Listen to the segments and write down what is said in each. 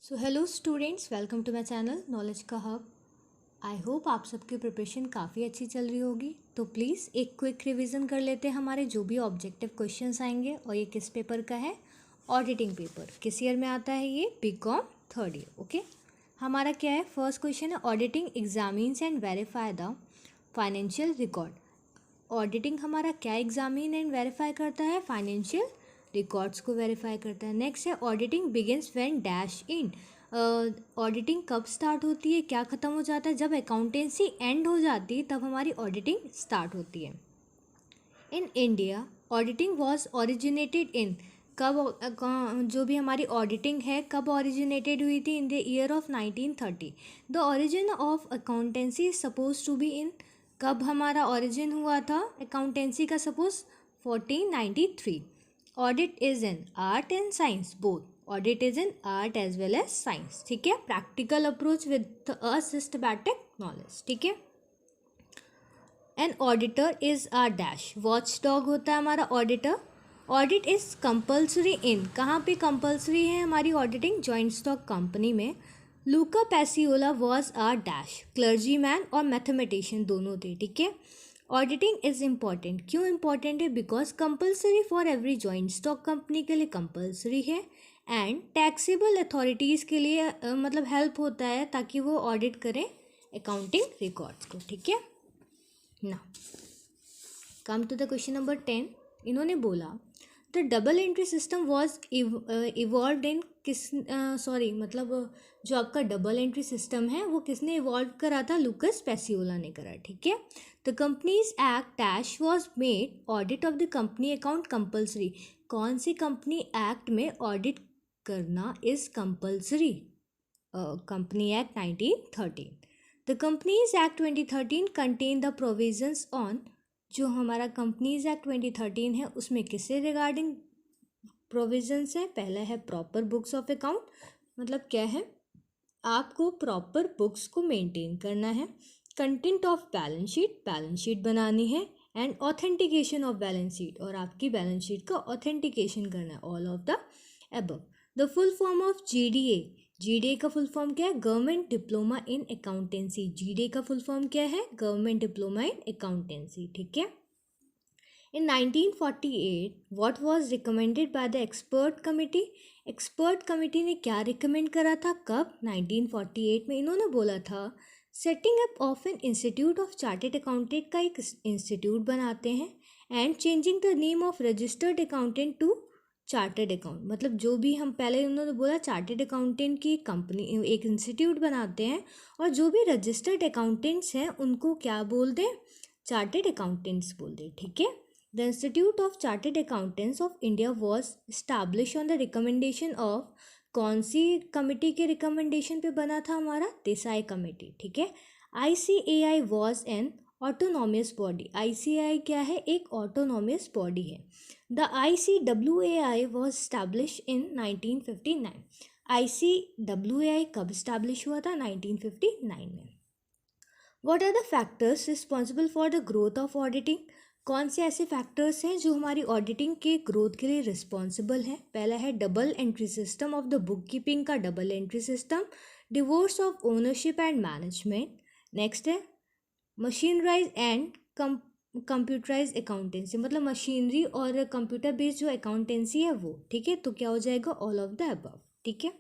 So hello students, welcome to my channel knowledge का hub. I hope आप सबकी preparation काफ़ी अच्छी चल रही होगी। तो प्लीज़ एक क्विक रिवीजन कर लेते हैं हमारे जो भी ऑब्जेक्टिव क्वेश्चंस आएंगे। और ये किस पेपर का है? Auditing paper. किस ईयर में आता है ये? BCom third year. ओके, हमारा क्या है? फर्स्ट क्वेश्चन है auditing examines and verify the financial record. Auditing हमारा क्या एग्जामिन एंड वेरीफाई करता है? फाइनेंशियल रिकॉर्ड्स को वेरीफाई करता है। नेक्स्ट है auditing begins when dash in. Auditing कब स्टार्ट होती है, क्या ख़त्म हो जाता है? जब अकाउंटेंसी एंड हो जाती है तब हमारी ऑडिटिंग स्टार्ट होती है। In India auditing was originated in. कब जो भी हमारी ऑडिटिंग है कब ओरिजिनेटेड हुई थी? In the year of 1930। The origin of accountancy is suppose to be in. कब हमारा ओरिजिन हुआ था अकाउंटेंसी का? Suppose 1493। Audit is an art and science both. Audit is an art as well as science. ठीक है, practical approach with a systematic knowledge. ठीक है, an auditor is a dash. Watch dog होता है हमारा auditor. Audit is compulsory in. कहाँ पे compulsory है हमारी ऑडिटिंग? जॉइंट स्टॉक कंपनी में। Luca Pacioli was a dash. Clergy man और मैथमेटिशियन दोनों थे। ठीक है, ऑडिटिंग इज इम्पॉर्टेंट। क्यों इम्पॉर्टेंट है? Because compulsory for every joint stock company के लिए कंपल्सरी है। एंड टैक्सेबल अथॉरिटीज़ के लिए मतलब हेल्प होता है ताकि वो ऑडिट करें अकाउंटिंग रिकॉर्ड्स को। ठीक है, ना come to the question number 10। इन्होंने बोला the double entry system was evolve in किस सॉरी मतलब जो आपका डबल एंट्री सिस्टम है वो किसने इवॉल्व करा था? लूकस पैसियोला ने करा। ठीक है, the companies act dash was made audit of the company account compulsory. कौन सी कंपनी एक्ट में ऑडिट करना is compulsory? Company act 1913। The companies act 2013 contain the provisions on. जो हमारा कंपनीज एक्ट 2013 है उसमें किससे रिगार्डिंग प्रोविजंस है? पहला है प्रॉपर बुक्स ऑफ अकाउंट। मतलब क्या है? आपको प्रॉपर बुक्स को मेंटेन करना है। कंटेंट ऑफ बैलेंस शीट बनानी है। And authentication of balance sheet, और आपकी बैलेंस शीट का ऑथेंटिकेशन करना है। All of the above. The full form of GDA. GDA का फुल फॉर्म क्या है? Government diploma in accountancy. GDA का फुल फॉर्म क्या है? Government diploma in accountancy. ठीक है, in 1948 what was recommended by the expert committee? Expert committee ने क्या रिकमेंड करा था? कब? 1948 में। इन्होंने बोला था setting up of an institute of chartered accountant का एक इंस्टीट्यूट बनाते हैं। And changing the name of registered accountant to chartered account. मतलब जो भी हम पहले उन्होंने बोला चार्टेड अकाउंटेंट की कंपनी एक इंस्टीट्यूट बनाते हैं, और जो भी रजिस्टर्ड अकाउंटेंट्स हैं उनको क्या बोल दें? चार्टेड अकाउंटेंट्स बोल दें। ठीक है, The Institute of Chartered Accountants of India was established on the recommendation of। कौन सी कमिटी के रिकमेंडेशन पे बना था हमारा? देसाई कमेटी। ठीक है, ICAI was an autonomous body। ICAI क्या है? एक autonomous body है। The ICWAI was established in 1959। ICWAI कब establish हुआ था? 1959 में। What are the factors responsible for the growth of auditing? कौन से ऐसे फैक्टर्स हैं जो हमारी ऑडिटिंग के ग्रोथ के लिए रिस्पॉन्सिबल हैं? पहला है double entry system of the bookkeeping का double entry system. Divorce of ownership and management. Next है मशीनराइज एंड कंप्यूटराइज अकाउंटेंसी। मतलब मशीनरी और कंप्यूटर बेस्ड जो अकाउंटेंसी है वो। ठीक है, तो क्या हो जाएगा? All of the above. ठीक है,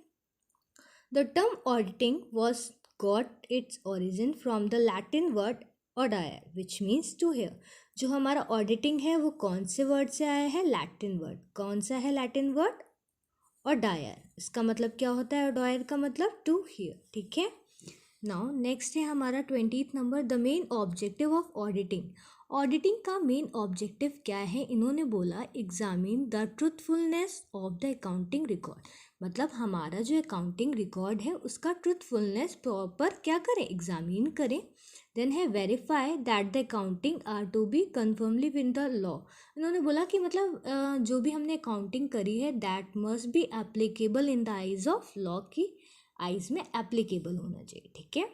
the term auditing was got its origin from the Latin word audire which means to hear. जो हमारा ऑडिटिंग है वो कौन से वर्ड से आया है? Latin word. कौन सा है लैटिन वर्ड? ऑडायर। इसका मतलब क्या होता है? ऑडायर का मतलब टू हियर। ठीक है, नाउ नेक्स्ट है हमारा 20th number, the main objective of auditing. Auditing का मेन ऑब्जेक्टिव क्या है? इन्होंने बोला examine the truthfulness of the accounting record. मतलब हमारा जो अकाउंटिंग रिकॉर्ड है उसका ट्रूथफुलनेस प्रॉपर क्या करें? एग्जामिन करें। देन है verify that the accounting are to be conformly with the law. इन्होंने बोला कि मतलब जो भी हमने अकाउंटिंग करी है that must be applicable in the eyes of law, की आइज में एप्लीकेबल होना चाहिए। ठीक है,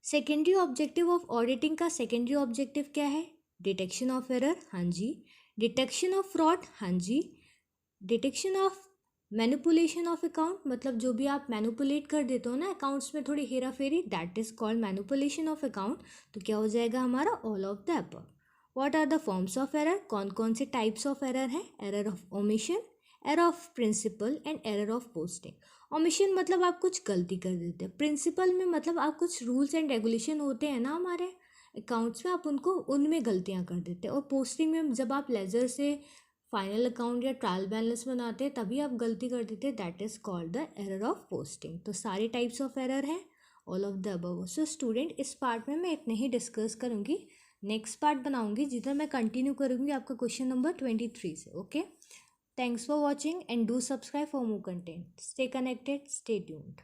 सेकेंडरी ऑब्जेक्टिव ऑफ ऑडिटिंग का सेकेंडरी ऑब्जेक्टिव क्या है? Detection of error. हाँ जी। Detection of fraud. हाँ जी। Detection of manipulation of account मतलब जो भी आप मैनिपुलेट कर देते हो ना अकाउंट्स में, थोड़ी हेरा फेरी, that is called manipulation of account. तो क्या हो जाएगा हमारा all of the above. What are the forms of error, कौन कौन से टाइप्स ऑफ एरर है? Error of omission, error of principle and error of posting. Omission मतलब आप कुछ गलती कर देते हैं, प्रिंसिपल में मतलब आप कुछ रूल्स एंड रेगुलेशन होते हैं ना हमारे अकाउंट्स में, आप उनको उनमें गलतियां कर देते हैं। और पोस्टिंग में जब आप लेजर से फाइनल अकाउंट या ट्रायल बैलेंस बनाते हैं तभी आप गलती कर देते हैं, that is called the error of posting. तो सारे टाइप्स ऑफ एरर हैं, all of the above. So student इस पार्ट में मैं इतने ही डिस्कस करूँगी, नेक्स्ट पार्ट बनाऊंगी जिधर मैं कंटिन्यू करूँगी आपका क्वेश्चन नंबर 23 से। Okay, thanks for watching and do subscribe for more content. Stay connected, stay tuned.